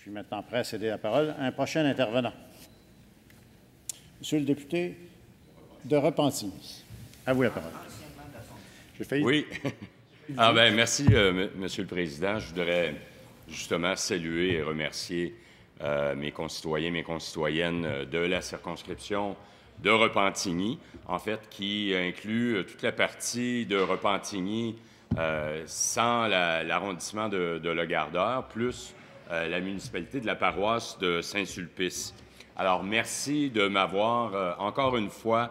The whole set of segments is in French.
suis maintenant prêt à céder la parole à un prochain intervenant. Monsieur le député de Repentigny, à vous la parole. Oui. Merci, Monsieur le Président. Je voudrais justement saluer et remercier mes concitoyens, mes concitoyennes de la circonscription de Repentigny, en fait, qui inclut toute la partie de Repentigny sans l'arrondissement de Legardeur, plus la municipalité de la paroisse de Saint-Sulpice. Alors, merci de m'avoir encore une fois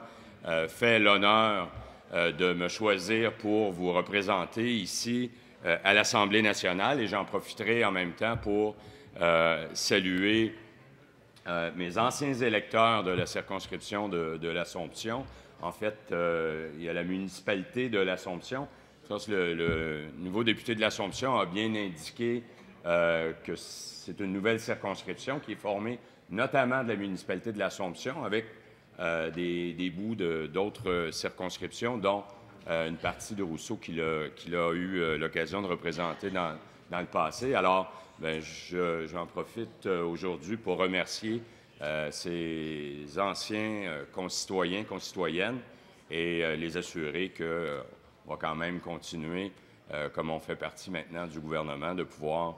fait l'honneur de me choisir pour vous représenter ici à l'Assemblée nationale, et j'en profiterai en même temps pour saluer mes anciens électeurs de la circonscription de l'Assomption. En fait, il y a la municipalité de l'Assomption. Le nouveau député de l'Assomption a bien indiqué que c'est une nouvelle circonscription qui est formée notamment de la municipalité de l'Assomption, avec des bouts d'autres circonscriptions, dont une partie de Rousseau qu'il a eu l'occasion de représenter dans le passé. Alors, j'en profite aujourd'hui pour remercier ces anciens concitoyens, concitoyennes, et les assurer qu'on va quand même continuer, comme on fait partie maintenant du gouvernement, de pouvoir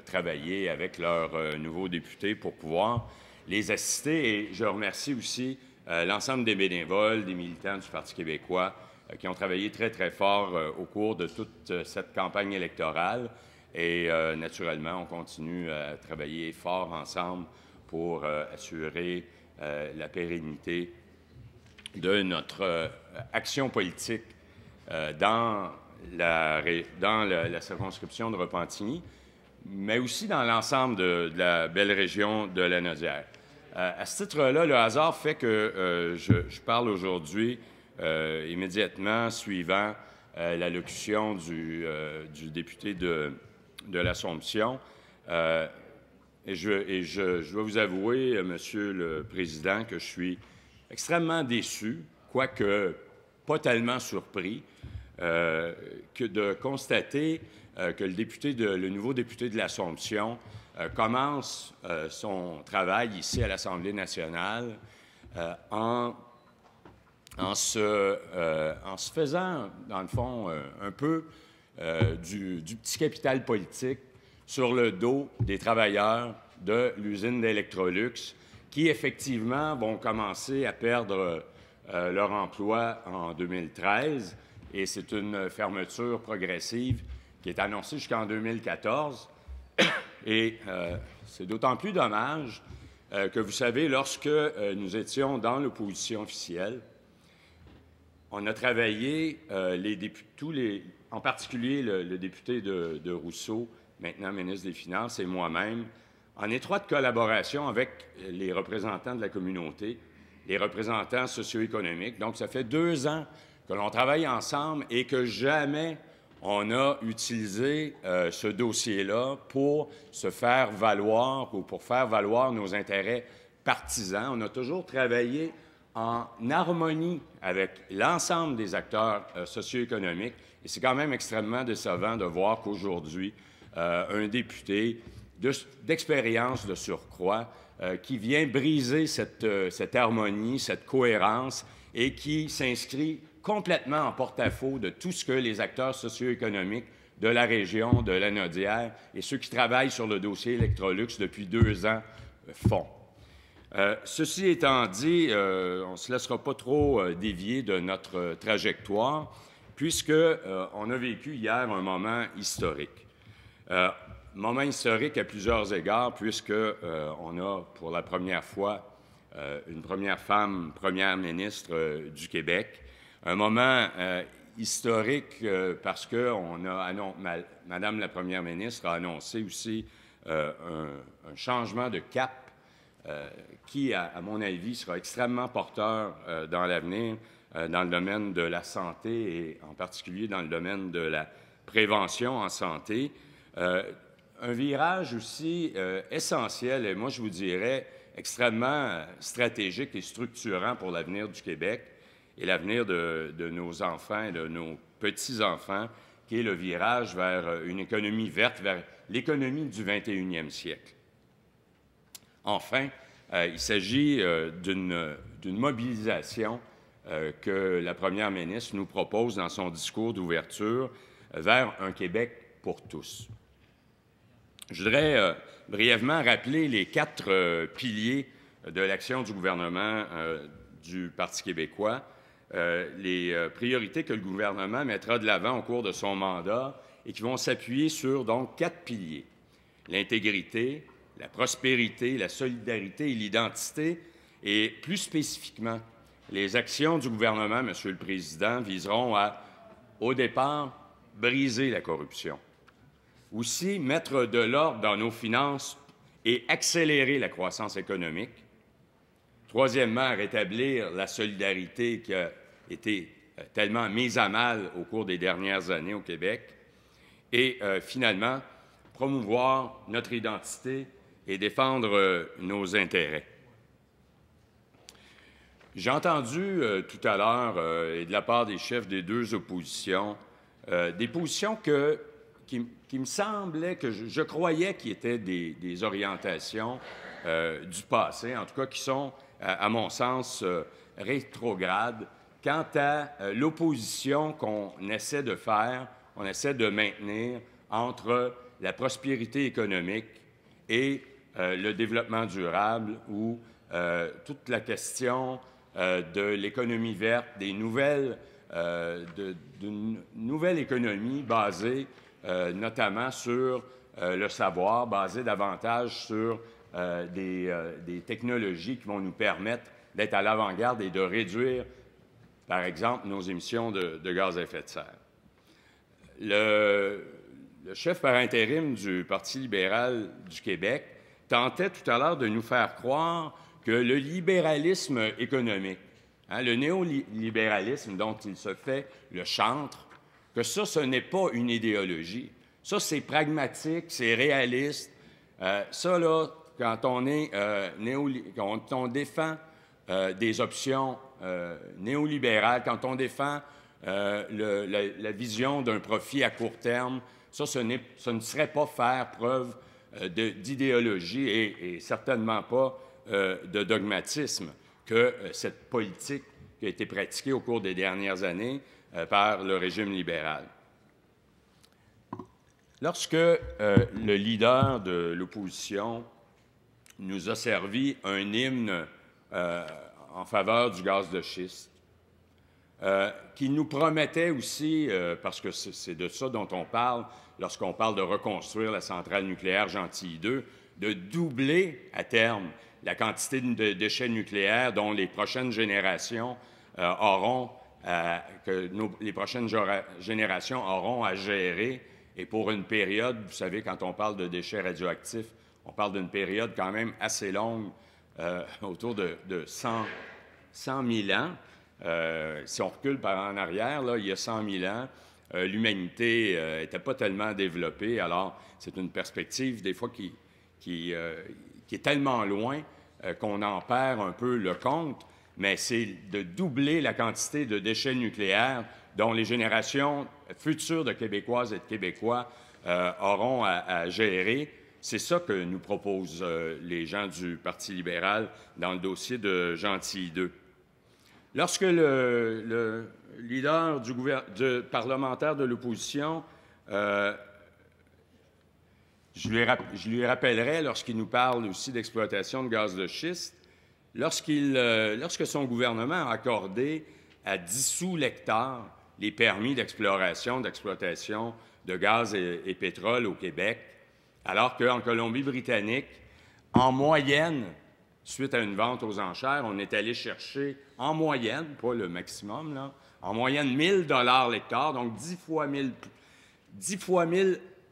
travailler avec leurs nouveaux députés pour pouvoir les assister. Et je remercie aussi l'ensemble des bénévoles, des militants du Parti québécois qui ont travaillé très, très fort au cours de toute cette campagne électorale. Et naturellement, on continue à travailler fort ensemble pour assurer la pérennité de notre action politique dans la circonscription de Repentigny, mais aussi dans l'ensemble de la belle région de Lanaudière. À ce titre-là, le hasard fait que je parle aujourd'hui immédiatement suivant l'allocution du député de l'Assomption. Et je dois vous avouer, Monsieur le Président, que je suis extrêmement déçu, quoique pas tellement surpris, que de constater que le nouveau député de l'Assomption commence son travail ici à l'Assemblée nationale en se faisant, dans le fond, un peu du petit capital politique sur le dos des travailleurs de l'usine d'Electrolux qui, effectivement, vont commencer à perdre leur emploi en 2013. Et c'est une fermeture progressive qui est annoncée jusqu'en 2014. Et c'est d'autant plus dommage que, vous savez, lorsque nous étions dans l'opposition officielle, on a travaillé, en particulier le député de Rousseau, maintenant ministre des Finances, et moi-même, en étroite collaboration avec les représentants de la communauté, les représentants socio-économiques. Donc, ça fait 2 ans que l'on travaille ensemble et que jamais on a utilisé ce dossier-là pour se faire valoir ou pour faire valoir nos intérêts partisans. On a toujours travaillé en harmonie avec l'ensemble des acteurs socio-économiques. Et c'est quand même extrêmement décevant de voir qu'aujourd'hui, un député d'expérience de surcroît qui vient briser cette harmonie, cette cohérence et qui s'inscrit complètement en porte-à-faux de tout ce que les acteurs socio-économiques de la région de Lanaudière et ceux qui travaillent sur le dossier Electrolux depuis 2 ans font. Ceci étant dit, on ne se laissera pas trop dévier de notre trajectoire puisqu'on a vécu hier un moment historique. Moment historique à plusieurs égards puisqu'on a pour la première fois une première femme première ministre du Québec. Un moment historique parce que Madame la première ministre a annoncé aussi un changement de cap qui, à mon avis, sera extrêmement porteur dans l'avenir dans le domaine de la santé et en particulier dans le domaine de la prévention en santé. Un virage aussi essentiel et moi, je vous dirais, extrêmement stratégique et structurant pour l'avenir du Québec et l'avenir de nos enfants et de nos petits-enfants qui est le virage vers une économie verte, vers l'économie du 21e siècle. Enfin, il s'agit d'une mobilisation que la première ministre nous propose dans son discours d'ouverture vers un Québec pour tous. Je voudrais brièvement rappeler les 4 piliers de l'action du gouvernement du Parti québécois, les priorités que le gouvernement mettra de l'avant au cours de son mandat et qui vont s'appuyer sur donc 4 piliers: l'intégrité, la prospérité, la solidarité et l'identité. Et plus spécifiquement, les actions du gouvernement, Monsieur le Président, viseront à, au départ, briser la corruption. Aussi, mettre de l'ordre dans nos finances et accélérer la croissance économique. Troisièmement, rétablir la solidarité qui a été tellement mise à mal au cours des dernières années au Québec. Et finalement, promouvoir notre identité et défendre nos intérêts. J'ai entendu tout à l'heure, et de la part des chefs des 2 oppositions, des positions qui me semblaient, que je croyais qui étaient des orientations du passé, en tout cas qui sont, à mon sens, rétrogrades quant à l'opposition qu'on essaie de faire, on essaie de maintenir entre la prospérité économique et le développement durable ou toute la question de l'économie verte, d'une nouvelle économie basée notamment sur le savoir, basée davantage sur des technologies qui vont nous permettre d'être à l'avant-garde et de réduire, par exemple, nos émissions de gaz à effet de serre. Le chef par intérim du Parti libéral du Québec tentait tout à l'heure de nous faire croire que le libéralisme économique, le néolibéralisme dont il se fait le chantre, que ça, ce n'est pas une idéologie. Ça, c'est pragmatique, c'est réaliste. Ça, là, quand on défend des options néolibérales, quand on défend la vision d'un profit à court terme, ça, ce ne serait pas faire preuve d'idéologie et certainement pas de dogmatisme que cette politique qui a été pratiquée au cours des dernières années par le régime libéral. Lorsque le leader de l'opposition nous a servi un hymne en faveur du gaz de schiste, qui nous promettait aussi, parce que c'est de ça dont on parle lorsqu'on parle de reconstruire la centrale nucléaire Gentilly 2, de doubler à terme la quantité de déchets nucléaires dont les prochaines générations auront à gérer, et pour une période, vous savez, quand on parle de déchets radioactifs, on parle d'une période quand même assez longue, autour de 100 000 ans. Si on recule par en arrière, là, il y a 100 000 ans, l'humanité n'était pas tellement développée. Alors, c'est une perspective, des fois, qui est tellement loin qu'on en perd un peu le compte, mais c'est de doubler la quantité de déchets nucléaires dont les générations futures de Québécoises et de Québécois auront à gérer. C'est ça que nous proposent les gens du Parti libéral dans le dossier de Gentilly 2. Lorsque le leader du parlementaire de l'opposition, je lui rappellerai, lorsqu'il nous parle aussi d'exploitation de gaz de schiste, lorsque son gouvernement a accordé à 10 sous l'hectare les permis d'exploration, d'exploitation de gaz et pétrole au Québec, alors qu'en Colombie-Britannique, en moyenne, suite à une vente aux enchères, on est allé chercher, en moyenne, pas le maximum, là, en moyenne 1 000 $ l'hectare, donc 10 fois 1000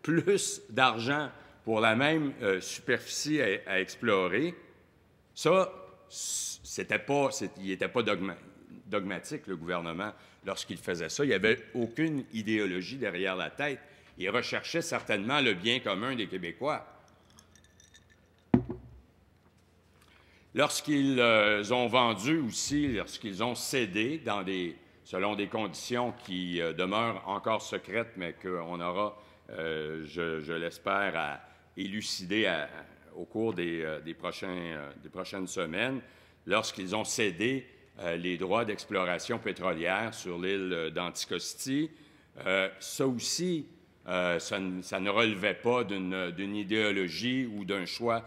plus d'argent pour la même superficie à explorer. Ça, il n'était pas dogmatique, le gouvernement, lorsqu'il faisait ça. Il n'y avait aucune idéologie derrière la tête. Il recherchait certainement le bien commun des Québécois. Lorsqu'ils ont vendu aussi, lorsqu'ils ont cédé dans des selon des conditions qui demeurent encore secrètes, mais qu'on aura, je l'espère, à élucider au cours des prochaines semaines, lorsqu'ils ont cédé les droits d'exploration pétrolière sur l'île d'Anticosti. Ça aussi, ça ne relevait pas d'une idéologie ou d'un choix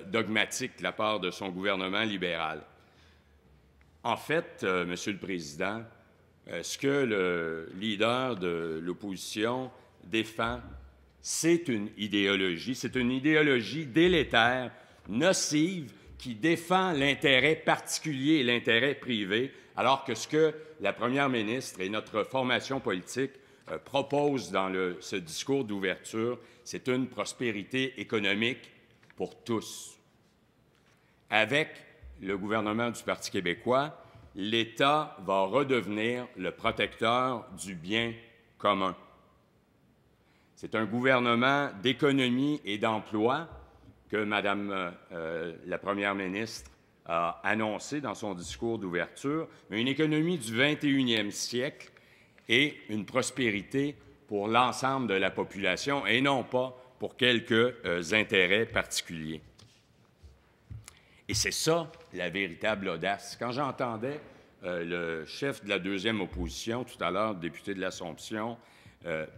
dogmatique de la part de son gouvernement libéral. En fait, Monsieur le Président, ce que le leader de l'opposition défend, c'est une idéologie délétère, nocive, qui défend l'intérêt particulier et l'intérêt privé, alors que ce que la première ministre et notre formation politique proposent dans ce discours d'ouverture, c'est une prospérité économique pour tous. Avec le gouvernement du Parti québécois, l'État va redevenir le protecteur du bien commun. C'est un gouvernement d'économie et d'emploi que Mme la première ministre a annoncé dans son discours d'ouverture, mais une économie du 21e siècle et une prospérité pour l'ensemble de la population et non pas pour quelques intérêts particuliers. Et c'est ça, la véritable audace. Quand j'entendais le chef de la deuxième opposition, tout à l'heure, le député de l'Assomption,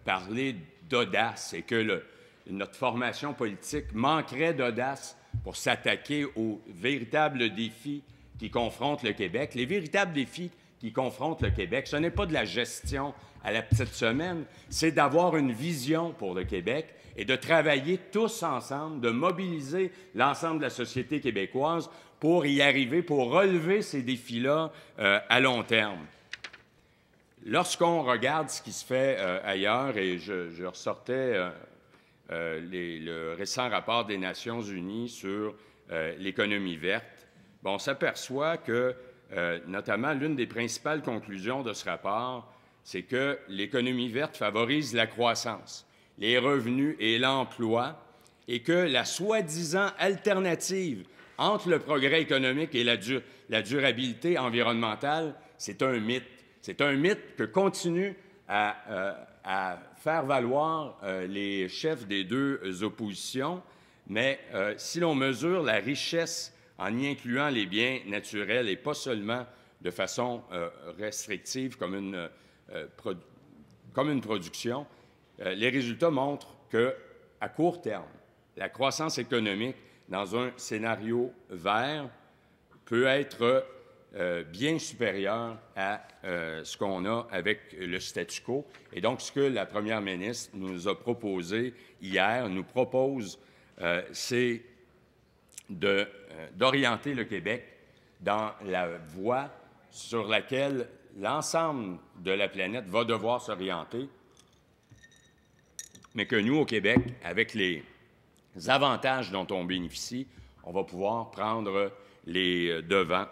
parler d'audace et que notre formation politique manquerait d'audace pour s'attaquer aux véritables défis qui confrontent le Québec. Les véritables défis qui confrontent le Québec, ce n'est pas de la gestion à la petite semaine, c'est d'avoir une vision pour le Québec et de travailler tous ensemble, de mobiliser l'ensemble de la société québécoise pour y arriver, pour relever ces défis-là à long terme. Lorsqu'on regarde ce qui se fait ailleurs, et je ressortais le récent rapport des Nations unies sur l'économie verte, on s'aperçoit que, notamment, l'une des principales conclusions de ce rapport, c'est que l'économie verte favorise la croissance, les revenus et l'emploi, et que la soi-disant alternative entre le progrès économique et la durabilité environnementale, c'est un mythe. C'est un mythe que continuent à faire valoir les chefs des deux oppositions, mais si l'on mesure la richesse en y incluant les biens naturels et pas seulement de façon restrictive comme une production, les résultats montrent qu'à court terme, la croissance économique dans un scénario vert peut être bien supérieure à ce qu'on a avec le statu quo. Et donc, ce que la première ministre nous a proposé hier, nous propose, c'est d'orienter le Québec dans la voie sur laquelle l'ensemble de la planète va devoir s'orienter, mais que nous, au Québec, avec les avantages dont on bénéficie, on va pouvoir prendre les devants.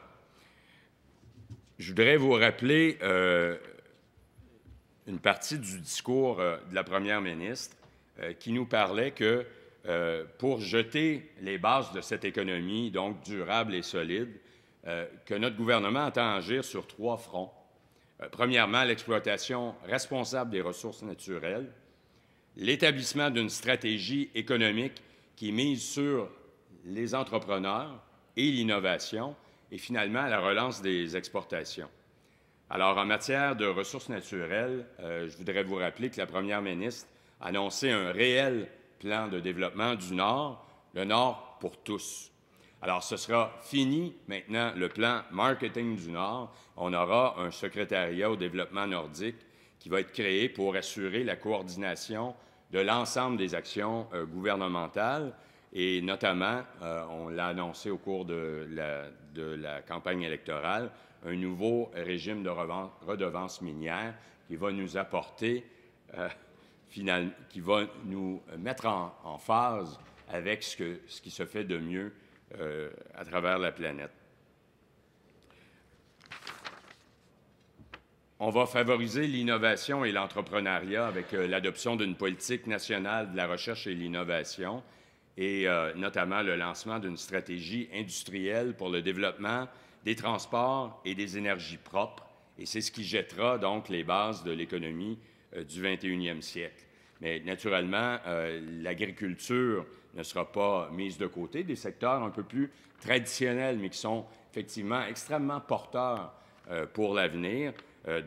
Je voudrais vous rappeler une partie du discours de la première ministre qui nous parlait que pour jeter les bases de cette économie, donc durable et solide, que notre gouvernement entend agir sur 3 fronts. Premièrement, l'exploitation responsable des ressources naturelles, l'établissement d'une stratégie économique qui mise sur les entrepreneurs et l'innovation, et finalement la relance des exportations. Alors, en matière de ressources naturelles, je voudrais vous rappeler que la première ministre a annoncé un réel plan de développement du Nord, le Nord pour tous. Alors, ce sera fini maintenant le plan marketing du Nord. On aura un secrétariat au développement nordique qui va être créé pour assurer la coordination de l'ensemble des actions gouvernementales et notamment, on l'a annoncé au cours de la campagne électorale, un nouveau régime de redevance minière qui va nous apporter, qui va nous mettre en phase avec ce qui se fait de mieux à travers la planète. On va favoriser l'innovation et l'entrepreneuriat avec l'adoption d'une politique nationale de la recherche et l'innovation et notamment le lancement d'une stratégie industrielle pour le développement des transports et des énergies propres Et c'est ce qui jettera donc les bases de l'économie du 21e siècle. Mais naturellement, l'agriculture ne sera pas mise de côté. Des secteurs un peu plus traditionnels, mais qui sont effectivement extrêmement porteurs pour l'avenir.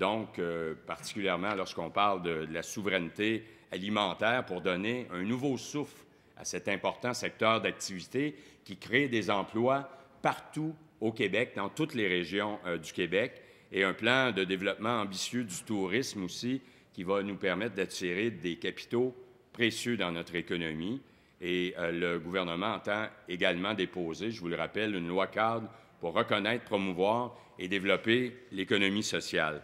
Donc, particulièrement lorsqu'on parle de la souveraineté alimentaire, pour donner un nouveau souffle à cet important secteur d'activité qui crée des emplois partout au Québec, dans toutes les régions du Québec, et un plan de développement ambitieux du tourisme aussi, qui va nous permettre d'attirer des capitaux précieux dans notre économie. Et le gouvernement entend également déposer, je vous le rappelle, une loi cadre pour reconnaître, promouvoir et développer l'économie sociale.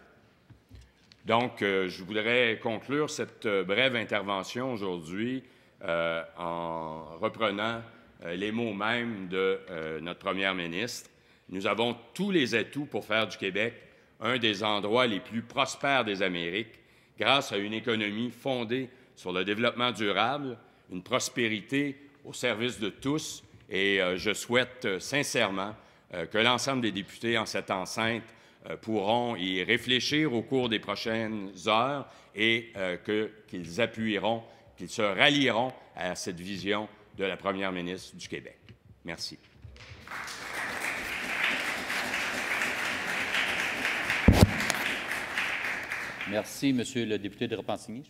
Donc, je voudrais conclure cette brève intervention aujourd'hui en reprenant les mots mêmes de notre première ministre. Nous avons tous les atouts pour faire du Québec un des endroits les plus prospères des Amériques, grâce à une économie fondée sur le développement durable, une prospérité au service de tous. Et je souhaite sincèrement que l'ensemble des députés en cette enceinte pourront y réfléchir au cours des prochaines heures et qu'ils appuieront, qu'ils se rallieront à cette vision de la première ministre du Québec. Merci. Merci, Monsieur le député de Repentigny.